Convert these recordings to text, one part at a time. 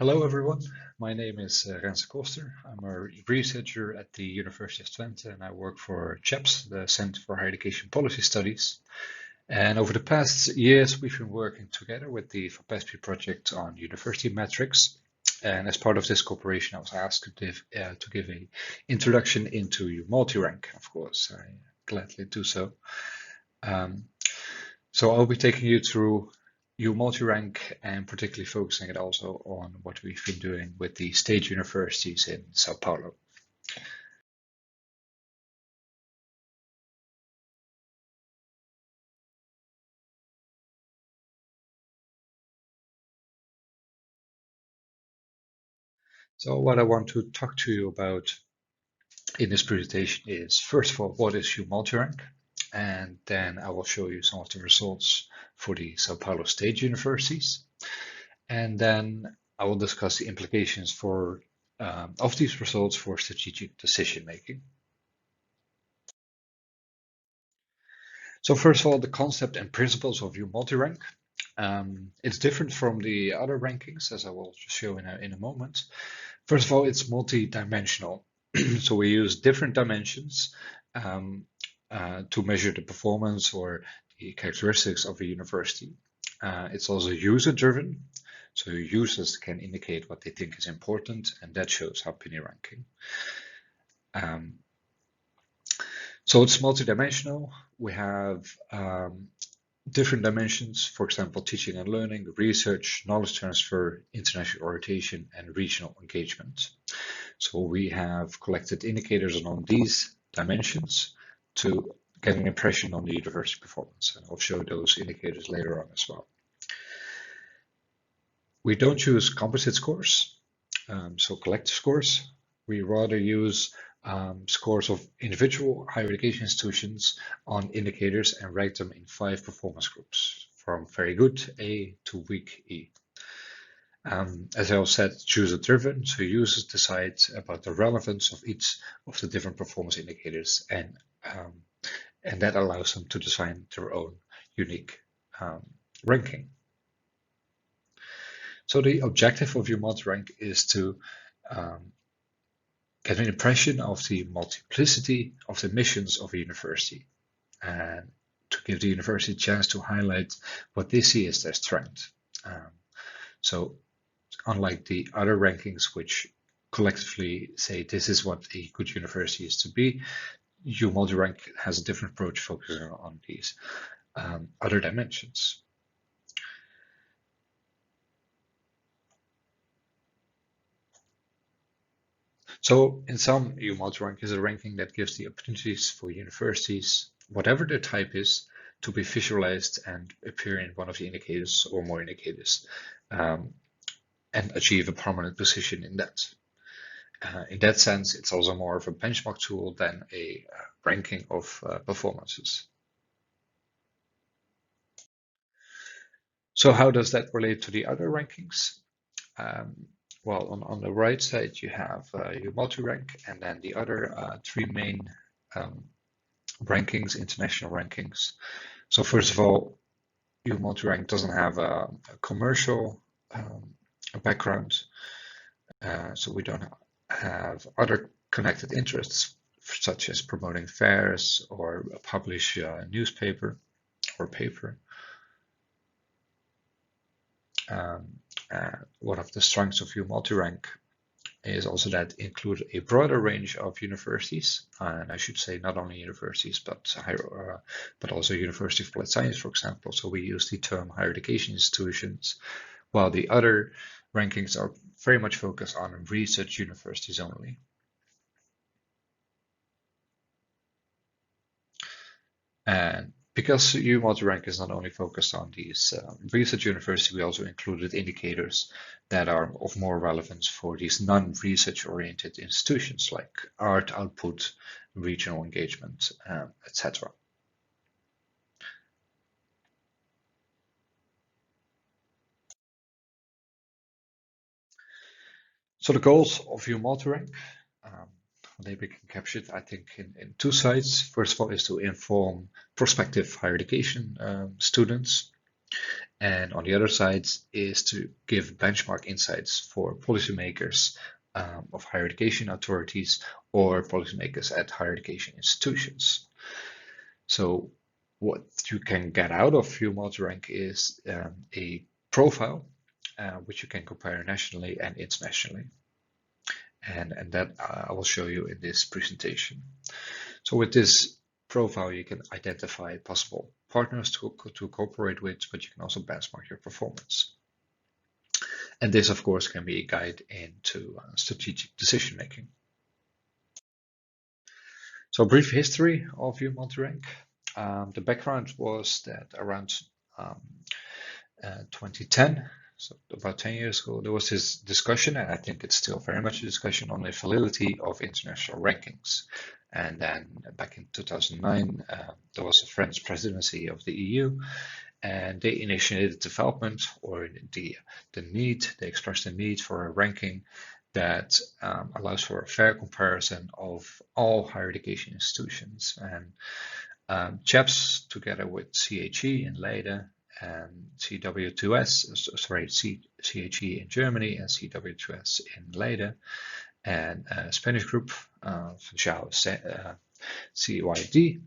Hello everyone, my name is Renze Kolster. I'm a researcher at the University of Twente and I work for CHEPS, the Center for Higher Education Policy Studies. And over the past years, we've been working together with the FAPESP project on university metrics. And as part of this cooperation, I was asked to give an introduction into U-Multirank. Of course, I gladly do so. So I'll be taking you through U-Multirank and particularly focusing it also on what we've been doing with the state universities in São Paulo. So what I want to talk to you about in this presentation is, first of all, what is U-Multirank? And then I will show you some of the results for the São Paulo state universities. And then I will discuss the implications of these results for strategic decision making. So first of all, the concept and principles of U-Multirank. It's different from the other rankings, as I will show in a moment. First of all, it's multi-dimensional. So we use different dimensions to measure the performance or the characteristics of a university. It's also user-driven. So users can indicate what they think is important, and that shows up in the ranking. So it's multidimensional. We have different dimensions, for example, teaching and learning, research, knowledge transfer, international orientation, and regional engagement. So we have collected indicators on these dimensions to get an impression on the university performance, and I'll show those indicators later on as well. We don't use composite scores, so collective scores. We rather use scores of individual higher education institutions on indicators and rank them in 5 performance groups, from very good A to weak E. As I said, it's user-driven, so users decide about the relevance of each of the different performance indicators, and that allows them to design their own unique ranking. So the objective of U-Multirank is to get an impression of the multiplicity of the missions of a university and to give the university a chance to highlight what they see as their strength. So unlike the other rankings, which collectively say this is what a good university is to be, U-Multirank has a different approach focusing on these other dimensions. So in sum, U-Multirank is a ranking that gives the opportunities for universities, whatever their type is, to be visualized and appear in one of the indicators or more indicators, and achieve a prominent position in that. In that sense, it's also more of a benchmark tool than a ranking of performances. So how does that relate to the other rankings? Well, on the right side, you have U-Multirank, and then the other 3 main rankings, international rankings. So first of all, U-Multirank doesn't have a commercial background, so we don't have other connected interests, such as promoting fairs or publish a newspaper or paper. One of the strengths of U-Multirank is also that include a broader range of universities, and I should say not only universities, but also University of Applied Science, for example. So we use the term higher education institutions, while the other rankings are very much focused on research universities only. And because U-Multirank is not only focused on these research universities, we also included indicators that are of more relevance for these non-research oriented institutions like art output, regional engagement, etc. So the goals of U-Multirank, they can capture it, I think, in 2 sides. First of all, is to inform prospective higher education students, And on the other side is to give benchmark insights for policymakers of higher education authorities or policymakers at higher education institutions. So what you can get out of U-Multirank is a profile which you can compare nationally and internationally. And that I will show you in this presentation. So with this profile, you can identify possible partners to cooperate with, but you can also benchmark your performance. And this, of course, can be a guide into strategic decision making. So, brief history of U-Multirank. The background was that around 2010, so about 10 years ago, there was this discussion, and I think it's still very much a discussion on the validity of international rankings. And then back in 2009, there was a French presidency of the EU, and they initiated development or the need, they expressed the need for a ranking that allows for a fair comparison of all higher education institutions. And CHEPS, together with CHE in Leiden and CHE in Germany and CW2S in Leiden, and a Spanish group, CYD,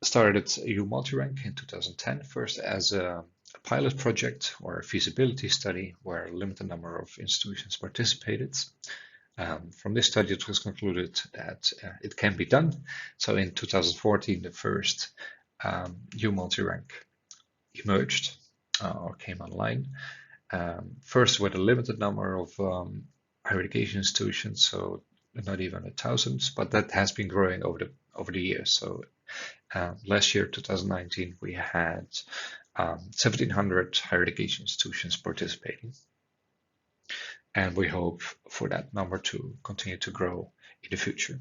started U-Multirank in 2010, first as a pilot project or a feasibility study where a limited number of institutions participated. From this study, it was concluded that it can be done. So in 2014, the first U-Multirank emerged or came online. First with a limited number of higher education institutions, so not even 1,000, but that has been growing over the years. So last year, 2019, we had 1,700 higher education institutions participating. And we hope for that number to continue to grow in the future.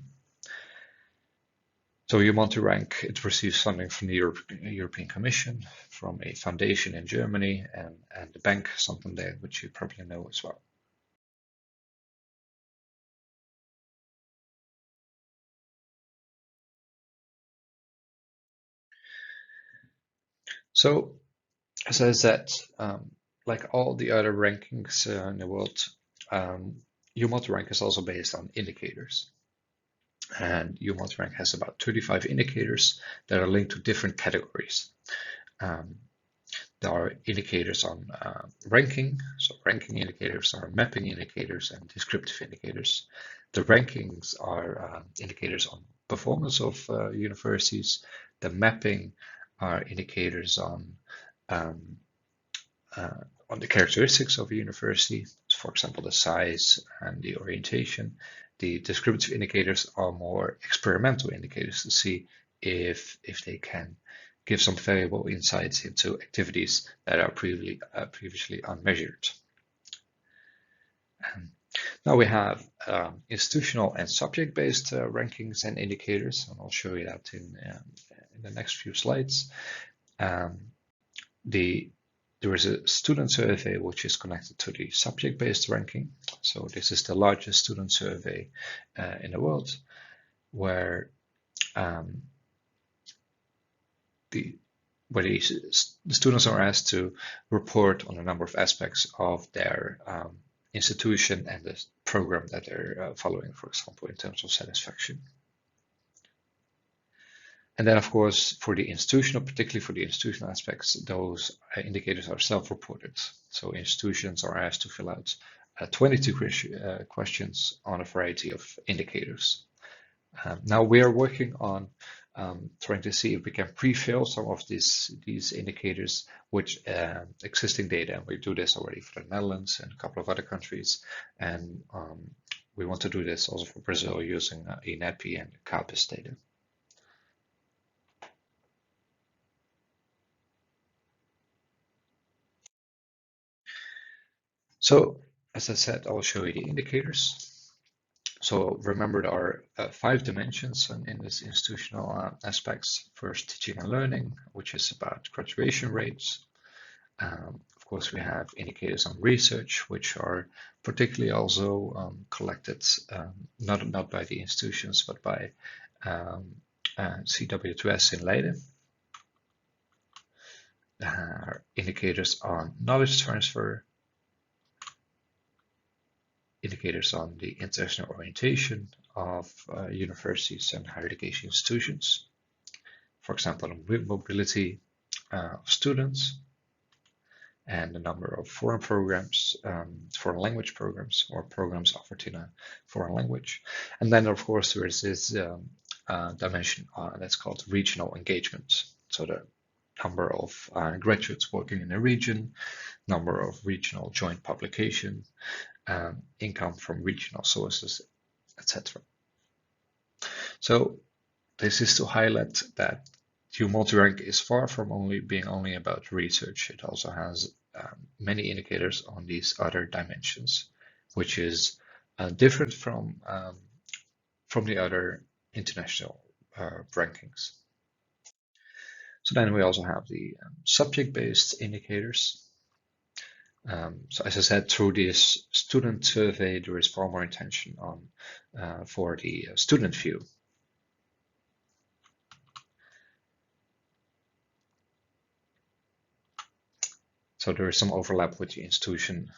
So U-Multirank, it receives funding from the European Commission, from a foundation in Germany, and the bank Santander, which you probably know as well. So, as I said, like all the other rankings in the world, U-Multirank is also based on indicators. And U-Multirank has about 35 indicators that are linked to different categories. There are indicators on ranking, so ranking indicators are mapping indicators and descriptive indicators. The rankings are indicators on performance of universities. The mapping are indicators on the characteristics of a university, for example, the size and the orientation. The descriptive indicators are more experimental indicators to see if they can give some valuable insights into activities that are previously unmeasured. Now we have institutional and subject-based rankings and indicators, and I'll show you that in the next few slides. There is a student survey which is connected to the subject-based ranking. So this is the largest student survey in the world, where the students are asked to report on a number of aspects of their institution and the program that they're following, for example, in terms of satisfaction. And then, of course, for the institutional, particularly for the institutional aspects, those indicators are self-reported. So institutions are asked to fill out 22 questions on a variety of indicators. Now we are working on trying to see if we can pre-fill some of these indicators with existing data. We do this already for the Netherlands and a couple of other countries, and we want to do this also for Brazil using UNESP and CHEPS data. So, as I said, I will show you the indicators. So remember, there are 5 dimensions in this institutional aspects. First, teaching and learning, which is about graduation rates. Of course, we have indicators on research, which are particularly also collected not by the institutions, but by CW2S in Leiden. indicators on knowledge transfer, indicators on the international orientation of universities and higher education institutions. For example, mobility of students and the number of foreign programs, foreign language programs, or programs offered in a foreign language. And then, of course, there is this dimension that's called regional engagement. So the number of graduates working in a region, number of regional joint publication, income from regional sources, etc. So this is to highlight that U-Multirank is far from being only about research. It also has many indicators on these other dimensions, which is different from the other international rankings. So then we also have the subject-based indicators. So as I said, through this student survey, there is far more attention on for the student view. So there is some overlap with the institutional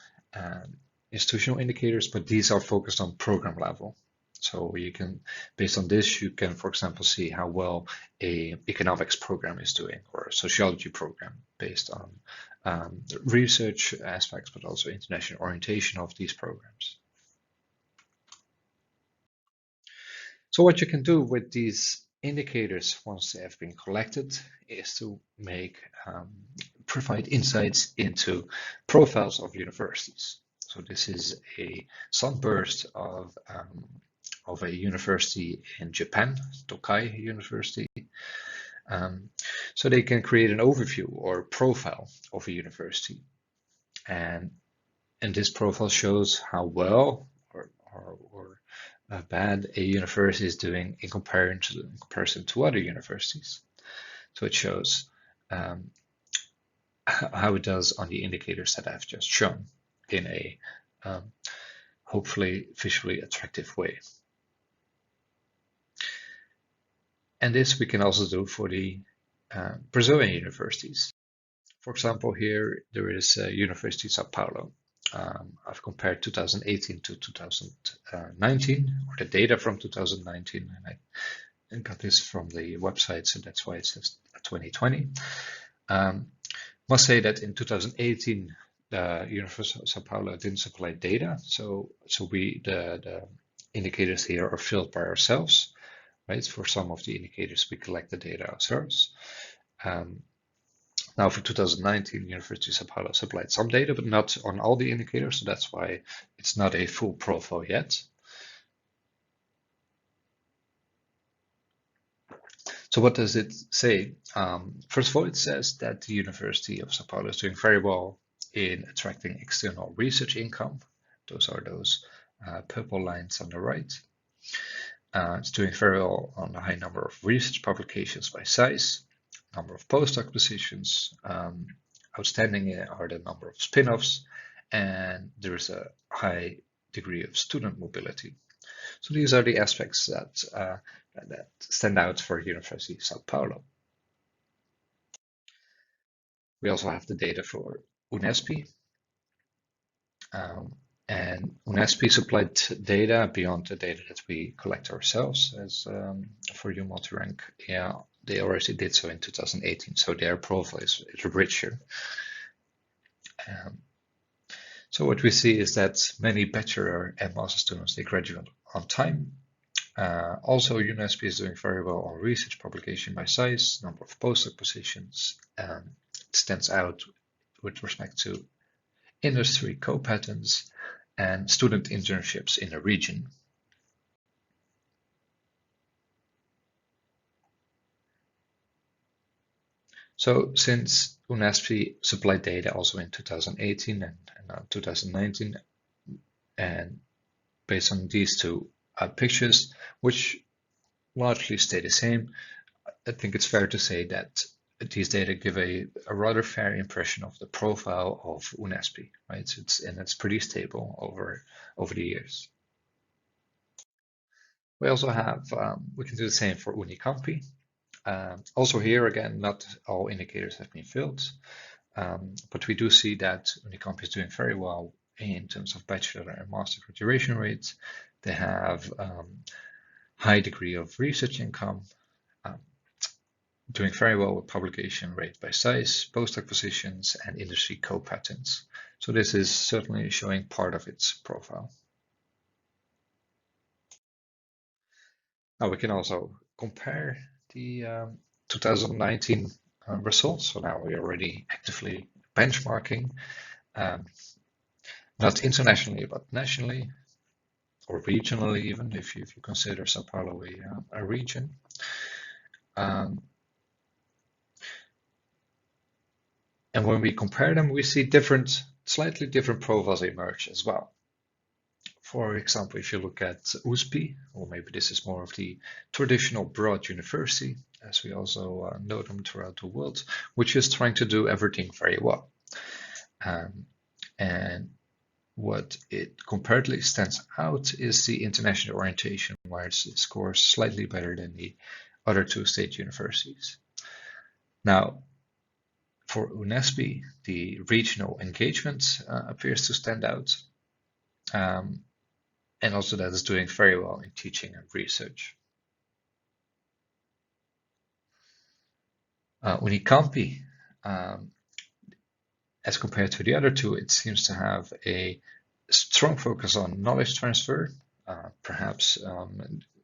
indicators, but these are focused on program level. So you can, based on this, you can, for example, see how well a economics program is doing, or a sociology program, based on research aspects, but also international orientation of these programs. So what you can do with these indicators once they have been collected is to provide insights into profiles of universities. So this is a sunburst of a university in Japan, Tokai University. So they can create an overview or profile of a university. And this profile shows how well or bad a university is doing in comparison to other universities. So it shows how it does on the indicators that I've just shown in a hopefully visually attractive way. And this we can also do for the Brazilian universities. For example, here there is University of São Paulo. I've compared 2018 to 2019, or the data from 2019, and I got this from the website, so that's why it says 2020. Must say that in 2018, the University of São Paulo didn't supply data, so the indicators here are filled by ourselves, right? For some of the indicators, we collect the data ourselves. Now for 2019, University of São Paulo supplied some data, but not on all the indicators, so that's why it's not a full profile yet. So what does it say? First of all, it says that the University of São Paulo is doing very well in attracting external research income. Those are those purple lines on the right. It's doing very well on a high number of research publications by size, number of postdoc positions. Outstanding are the number of spin-offs, and there is a high degree of student mobility. So these are the aspects that stand out for University of São Paulo. We also have the data for UNESP. And UNESP supplied data beyond the data that we collect ourselves as for U-Multirank. Yeah, they already did so in 2018, so their profile is richer. So what we see is that many bachelor and master students, they graduate on time. Also, UNESP is doing very well on research publication by size, number of postdoc positions. It stands out with respect to industry co-patents and student internships in the region. So since UNESP supplied data also in 2018 and 2019, and based on these two pictures, which largely stay the same, I think it's fair to say that these data give a rather fair impression of the profile of UNESP, right? It's pretty stable over the years. We also have, we can do the same for Unicampi. Also here again, not all indicators have been filled, but we do see that Unicamp is doing very well in terms of bachelor and master graduation rates. They have high degree of research income, doing very well with publication rate by size, postdoc positions, and industry co-patents. So this is certainly showing part of its profile. Now we can also compare the 2019 results. So now we're already actively benchmarking, not internationally, but nationally or regionally, even if you consider São Paulo a region. And when we compare them, we see slightly different profiles emerge as well. For example, if you look at USP, or maybe this is more of the traditional broad university, as we also know them throughout the world, which is trying to do everything very well. And what it comparatively stands out is the international orientation, where it scores slightly better than the other two state universities. Now, for UNESP, the regional engagement appears to stand out. And also that is doing very well in teaching and research. Unicamp, as compared to the other two, it seems to have a strong focus on knowledge transfer. Perhaps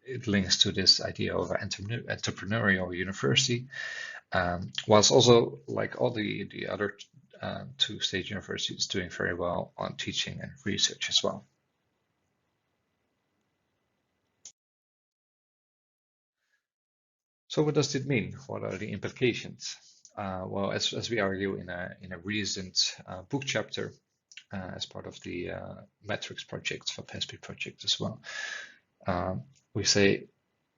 it links to this idea of an entrepreneurial university, whilst also, like all the other two state universities, doing very well on teaching and research as well. So what does it mean? What are the implications? Well, as we argue in a recent book chapter as part of the metrics project, for PESP project as well, we say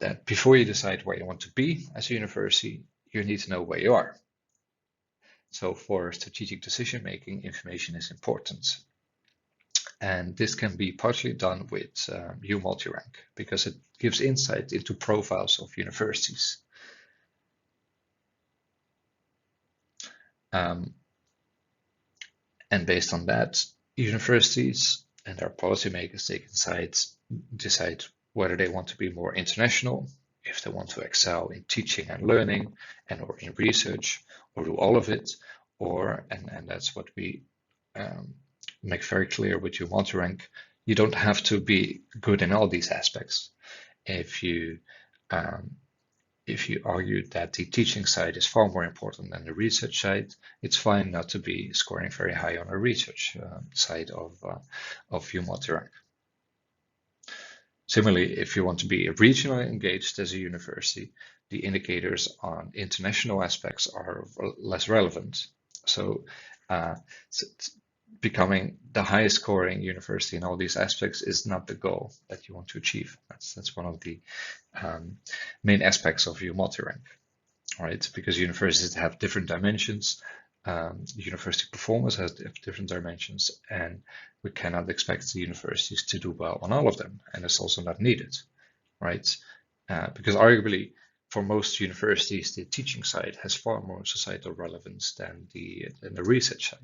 that before you decide where you want to be as a university, you need to know where you are. So for strategic decision making, information is important. And this can be partially done with U-Multirank because it gives insight into profiles of universities. And based on that, universities and their policymakers, they can decide whether they want to be more international, if they want to excel in teaching and learning and or in research, or do all of it, or, and that's what we make very clear with U-Multirank, you don't have to be good in all these aspects. If you argue that the teaching side is far more important than the research side, it's fine not to be scoring very high on the research side of U-Multirank. Similarly, if you want to be regionally engaged as a university, the indicators on international aspects are less relevant. So becoming the highest scoring university in all these aspects is not the goal that you want to achieve. That's one of the main aspects of U-Multirank, right? Because universities have different dimensions. University performance has different dimensions, and we cannot expect the universities to do well on all of them, and it's also not needed, right? Because arguably, for most universities, the teaching side has far more societal relevance than the research side.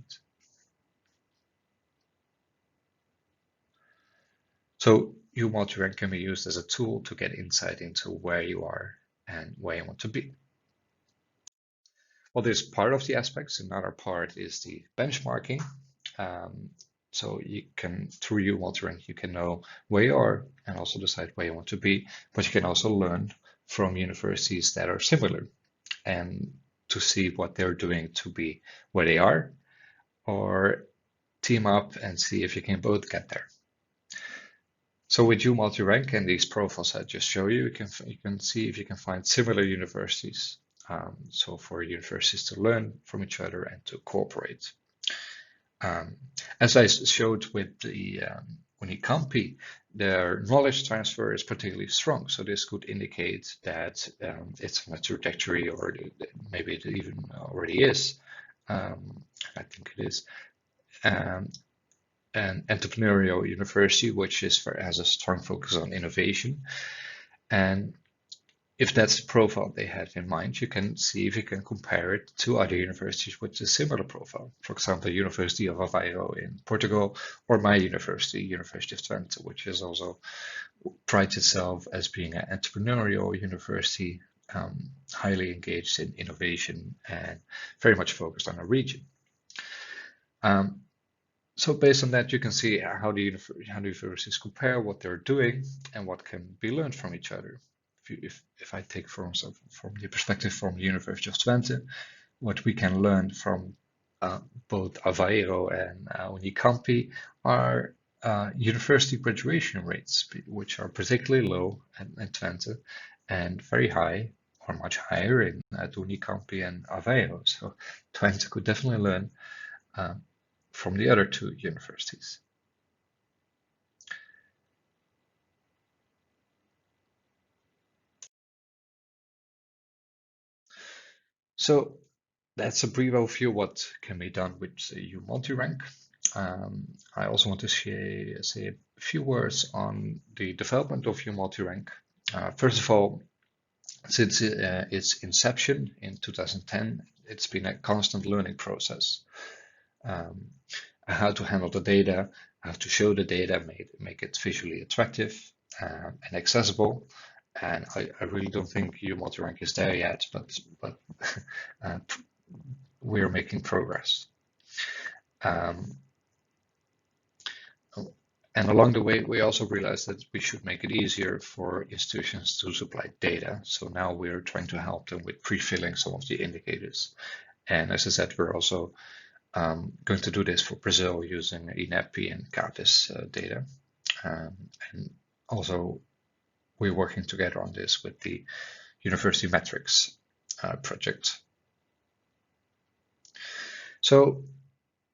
So U-Multirank can be used as a tool to get insight into where you are and where you want to be. Well, there's part of the aspects. Another part is the benchmarking. So you can, through U-Multirank, you can know where you are and also decide where you want to be, but you can also learn from universities that are similar and to see what they're doing to be where they are, or team up and see if you can both get there. So with U-Multirank and these profiles I just show you, you can see if you can find similar universities. So for universities to learn from each other and to cooperate. As I showed with the Unicamp, their knowledge transfer is particularly strong. So this could indicate that it's on a trajectory, or maybe it even already is. I think it is. An entrepreneurial university, which has a strong focus on innovation. And if that's the profile they had in mind, you can see if you can compare it to other universities with a similar profile. For example, University of Aveiro in Portugal, or my university, University of Twente, which is also prides itself as being an entrepreneurial university, highly engaged in innovation and very much focused on a region. So based on that, you can see how the universities compare, what they're doing, and what can be learned from each other. If I take from the perspective from the University of Twente, what we can learn from both Aveiro and Unicampi are university graduation rates, which are particularly low in Twente and very high or much higher at Unicampi and Aveiro. So Twente could definitely learn from the other two universities. So that's a brief overview of what can be done with U-Multirank. I also want to say a few words on the development of U-Multirank. First of all, since its inception in 2010, it's been a constant learning process. How to handle the data, how to show the data, make it visually attractive and accessible. And I really don't think U-Multirank is there yet, but we're making progress. And along the way, we also realized that we should make it easier for institutions to supply data. So now we're trying to help them with pre-filling some of the indicators. And as I said, we're also going to do this for Brazil using UNESP and CHEPS data. And also, we're working together on this with the University Metrics project. So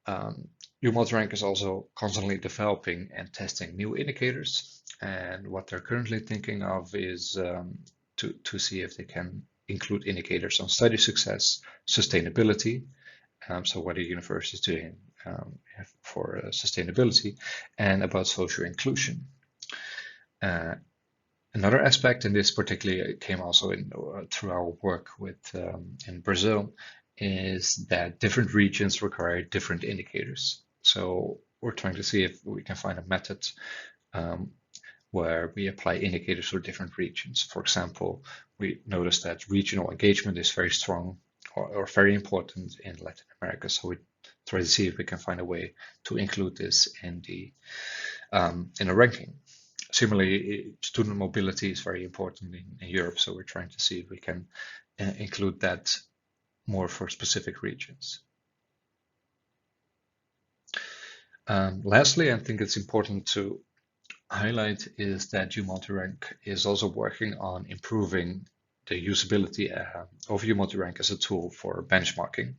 U-Multirank is also constantly developing and testing new indicators. And what they're currently thinking of is to see if they can include indicators on study success, sustainability, so what a university is doing for sustainability, and about social inclusion. Another aspect, and this particularly came also through our work in Brazil, is that different regions require different indicators. So we're trying to see if we can find a method where we apply indicators for different regions. For example, we noticed that regional engagement is very strong or very important in Latin America. So we try to see if we can find a way to include this in a ranking. Similarly, student mobility is very important in Europe. So we're trying to see if we can include that more for specific regions. Lastly, I think it's important to highlight is that U-Multirank is also working on improving the usability of U-Multirank as a tool for benchmarking.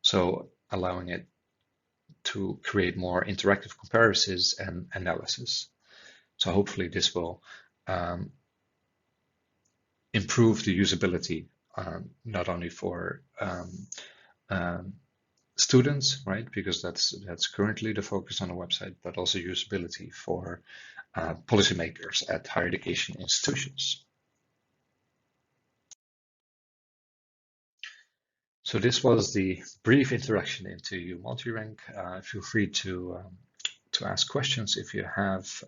So allowing it to create more interactive comparisons and analysis. So hopefully this will improve the usability, not only for students, right? Because that's currently the focus on the website, but also usability for policymakers at higher education institutions. So this was the brief introduction into U-Multirank. Feel free to ask questions if you have.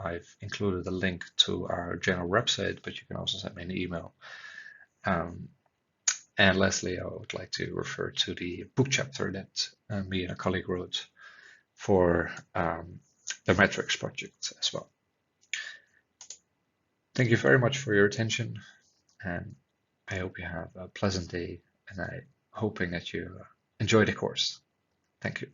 I've included a link to our general website, but you can also send me an email. And lastly, I would like to refer to the book chapter that me and a colleague wrote for the metrics project as well. Thank you very much for your attention, and I hope you have a pleasant day, and I'm hoping that you enjoy the course. Thank you.